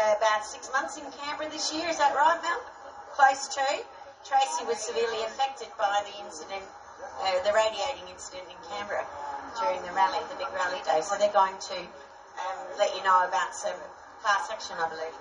about 6 months in Canberra this year. Is that right, Mel? Close to. Tracy was severely affected by the incident, the radiating incident in Canberra during the rally, the big rally day. So they're going to let you know about some class action, I believe.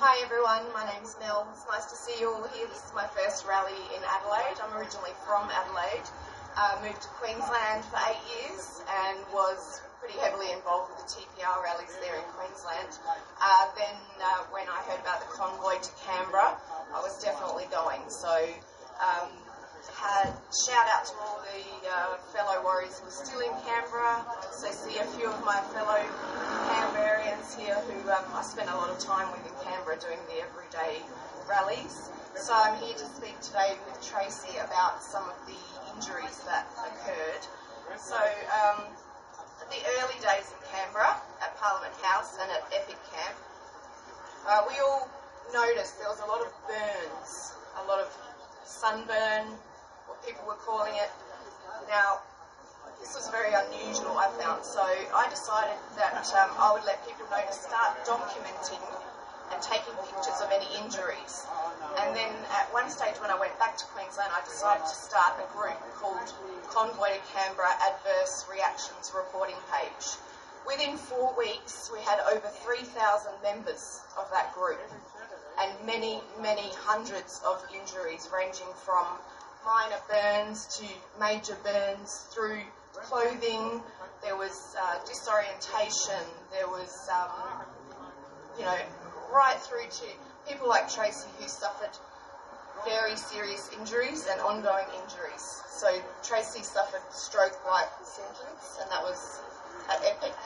Hi everyone, my name's Mel. It's nice to see you all here. This is my first rally in Adelaide. I'm originally from Adelaide. Moved to Queensland for 8 years and was pretty heavily involved with the TPR rallies there in Queensland. Then when I heard about the convoy to Canberra, I was definitely going. So shout out to all the fellow warriors who are still in Canberra. So see a few of my fellow Canberrians here who I spent a lot of time with in Canberra doing the everyday rallies. So I'm here to speak today with Tracy about some of the injuries that occurred. So the early days in Canberra at Parliament House and at Epic Camp, we all noticed there was a lot of burns, a lot of sunburn, what people were calling it. Now, this was very unusual, I found, so I decided that I would let people know to start documenting and taking pictures of any injuries. And then at one stage when I went back to Queensland, I decided to start a group called Convoy to Canberra Adverse Reactions Reporting Page. Within 4 weeks, we had over 3,000 members of that group and many, many hundreds of injuries ranging from minor burns to major burns through clothing. There was disorientation, there was, right through to people like Tracy who suffered very serious injuries and ongoing injuries. So Tracy suffered stroke-like symptoms, and that was at Epic.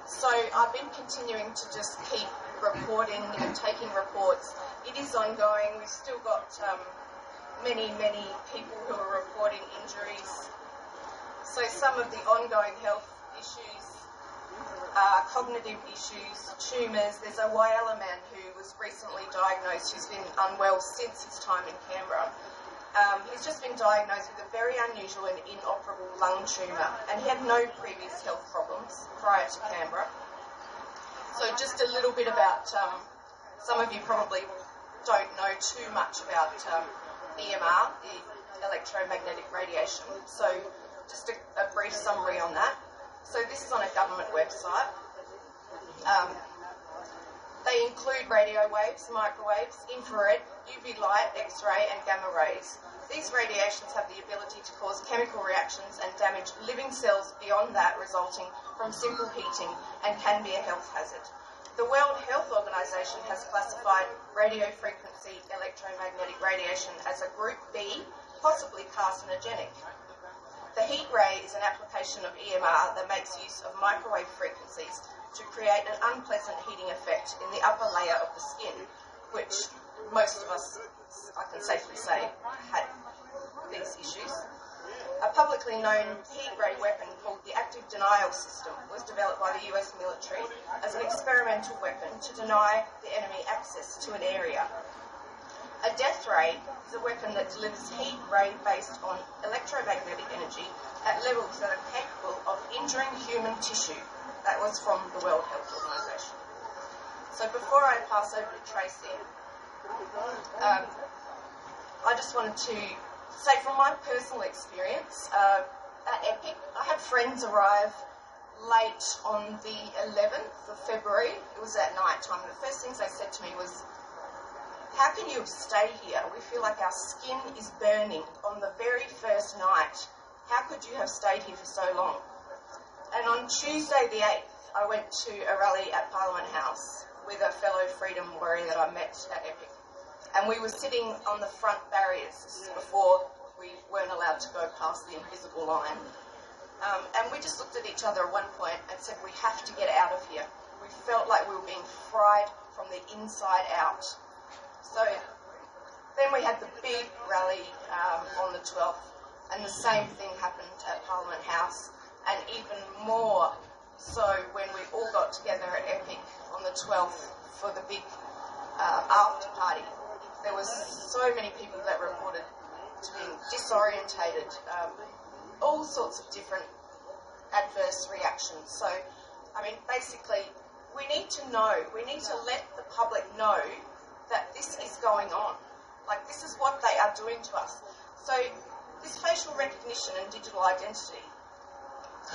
So I've been continuing to just keep reporting and taking reports. It is ongoing. We've still got many, many people who are reporting injuries. So some of the ongoing health issues, cognitive issues, tumours. There's a Whyalla man who was recently diagnosed, who's been unwell since his time in Canberra. He's just been diagnosed with a very unusual and inoperable lung tumour, and he had no previous health problems prior to Canberra. So just a little bit about, some of you probably don't know too much about EMR, the electromagnetic radiation. So just a brief summary on that. So this is on a government website. They include radio waves, microwaves, infrared, UV light, X-ray and gamma rays. These radiations have the ability to cause chemical reactions and damage living cells beyond that, resulting from simple heating, and can be a health hazard. The World Health Organization has classified radio frequency electromagnetic radiation as a Group B, possibly carcinogenic. The heat ray is an application of EMR that makes use of microwave frequencies to create an unpleasant heating effect in the upper layer of the skin, which most of us, I can safely say, had these issues. A publicly known heat ray weapon called the active denial system was developed by the US military as an experimental weapon to deny the enemy access to an area. A death ray is a weapon that delivers heat ray based on electromagnetic energy at levels that are capable of injuring human tissue. That was from the World Health Organization. So before I pass over to Tracy, I just wanted to say from my personal experience, at Epic, I had friends arrive late on the 11th of February. It was at night time. The first things they said to me was, "How can you stay here? We feel like our skin is burning on the very first night. How could you have stayed here for so long?" And on Tuesday the 8th, I went to a rally at Parliament House with a fellow freedom warrior that I met at Epic. And we were sitting on the front barriers. This is before we weren't allowed to go past the invisible line. And we just looked at each other at one point and said, we have to get out of here. We felt like we were being fried from the inside out. So then we had the big rally on the 12th, and the same thing happened at Parliament House, and even more So when we all got together at Epic on the 12th for the big after party, there was so many people that reported to being disorientated, all sorts of different adverse reactions. So, I mean, basically, we need to let the public know that this is going on. Like, this is what they are doing to us. So, this facial recognition and digital identity,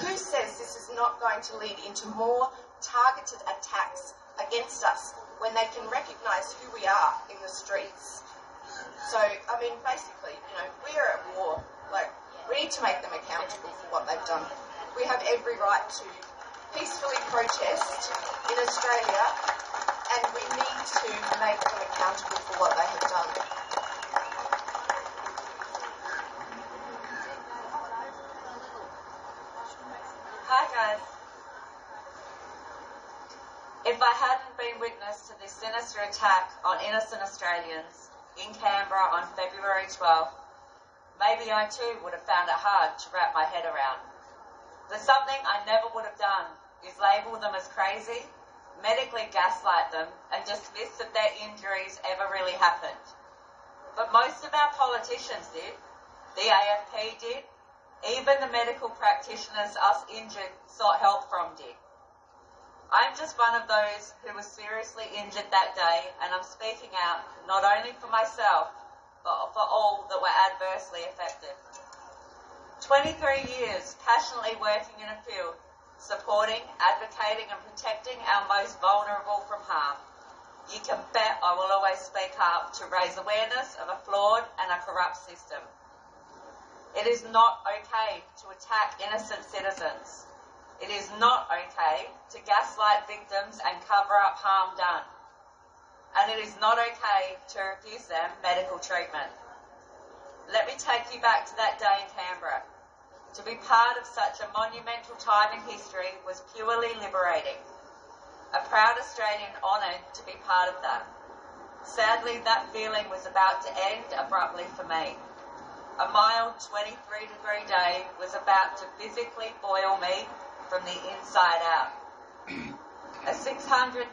who says this is not going to lead into more targeted attacks against us when they can recognise who we are in the streets? So, I mean, basically, we are at war. Like, we need to make them accountable for what they've done. We have every right to peacefully protest in Australia, and we need to make them accountable for what they have done. Hi guys. If I hadn't been witness to this sinister attack on innocent Australians in Canberra on February 12th, maybe I too would have found it hard to wrap my head around. There's something I never would have done is label them as crazy, medically gaslight them, and dismiss that their injuries ever really happened. But most of our politicians did, the AFP did, even the medical practitioners us injured sought help from did. I'm just one of those who was seriously injured that day, and I'm speaking out not only for myself, but for all that were adversely affected. 23 years passionately working in a field, supporting, advocating and protecting our most vulnerable from harm. You can bet I will always speak up to raise awareness of a flawed and a corrupt system. It is not okay to attack innocent citizens. It is not okay to gaslight victims and cover up harm done. And it is not okay to refuse them medical treatment. Let me take you back to that day in Canberra. To be part of such a monumental time in history was purely liberating. A proud Australian honoured to be part of that. Sadly, that feeling was about to end abruptly for me. A mild 23-degree day was about to physically boil me from the inside out. A 600,000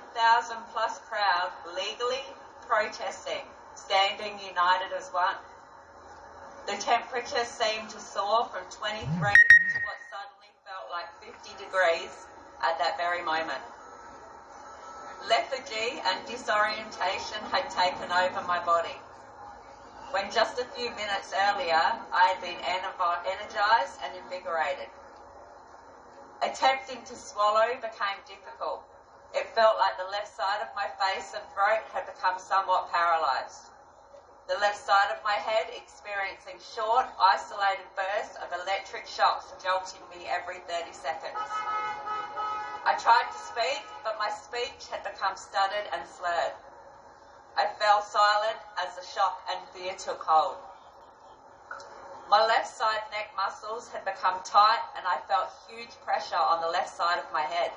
plus crowd legally protesting, standing united as one. The temperature seemed to soar from 23 to what suddenly felt like 50 degrees at that very moment. Lethargy and disorientation had taken over my body. When just a few minutes earlier I had been energised and invigorated. Attempting to swallow became difficult. It felt like the left side of my face and throat had become somewhat paralysed. The left side of my head experiencing short, isolated bursts of electric shocks jolting me every 30 seconds. I tried to speak, but my speech had become stuttered and slurred. I fell silent as the shock and fear took hold. My left side neck muscles had become tight and I felt huge pressure on the left side of my head.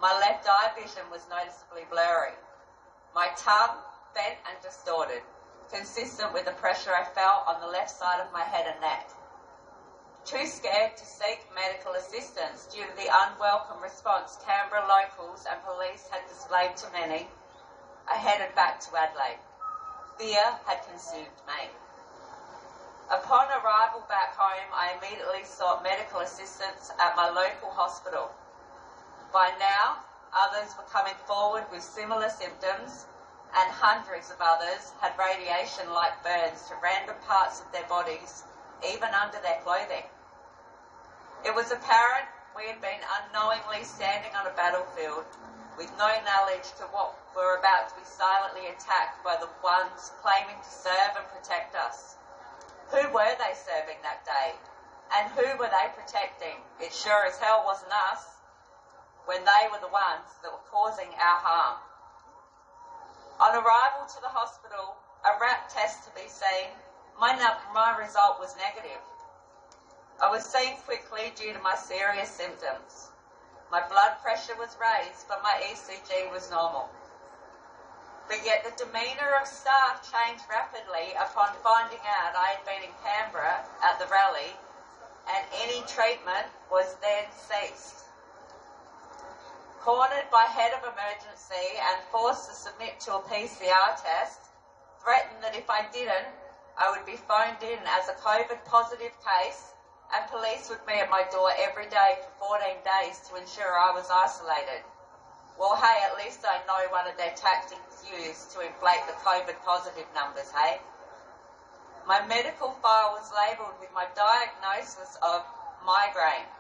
My left eye vision was noticeably blurry. My tongue bent and distorted, consistent with the pressure I felt on the left side of my head and neck. Too scared to seek medical assistance due to the unwelcome response Canberra locals and police had displayed to many, I headed back to Adelaide. Fear had consumed me. Upon arrival back home, I immediately sought medical assistance at my local hospital. By now, others were coming forward with similar symptoms, and hundreds of others had radiation-like burns to random parts of their bodies, even under their clothing. It was apparent we had been unknowingly standing on a battlefield with no knowledge to what were about to be silently attacked by the ones claiming to serve and protect us. Who were they serving that day? And who were they protecting? It sure as hell wasn't us, when they were the ones that were causing our harm. On arrival to the hospital, a RAT test to be seen, my result was negative. I was seen quickly due to my serious symptoms. My blood pressure was raised, but my ECG was normal. But yet the demeanour of staff changed rapidly upon finding out I had been in Canberra at the rally, and any treatment was then ceased. cornered by head of emergency and forced to submit to a PCR test, threatened that if I didn't, I would be phoned in as a COVID positive case and police would be at my door every day for 14 days to ensure I was isolated. Well, hey, at least I know one of their tactics used to inflate the COVID positive numbers, hey? My medical file was labelled with my diagnosis of migraine.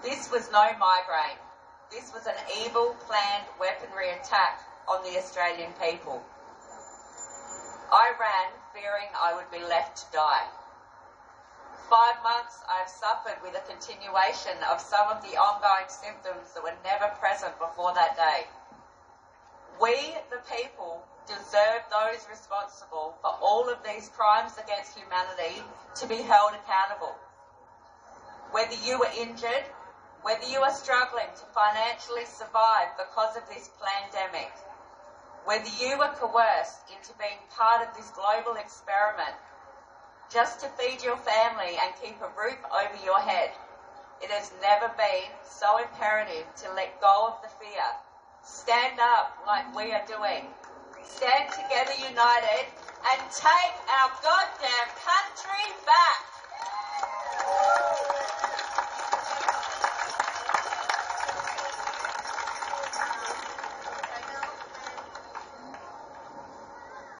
This was no migraine. This was an evil, planned weaponry attack on the Australian people. I ran fearing I would be left to die. 5 months I have suffered with a continuation of some of the ongoing symptoms that were never present before that day. We, the people, deserve those responsible for all of these crimes against humanity to be held accountable. Whether you were injured, whether you are struggling to financially survive because of this pandemic, whether you were coerced into being part of this global experiment just to feed your family and keep a roof over your head, it has never been so imperative to let go of the fear. Stand up like we are doing. Stand together united and take our goddamn country back.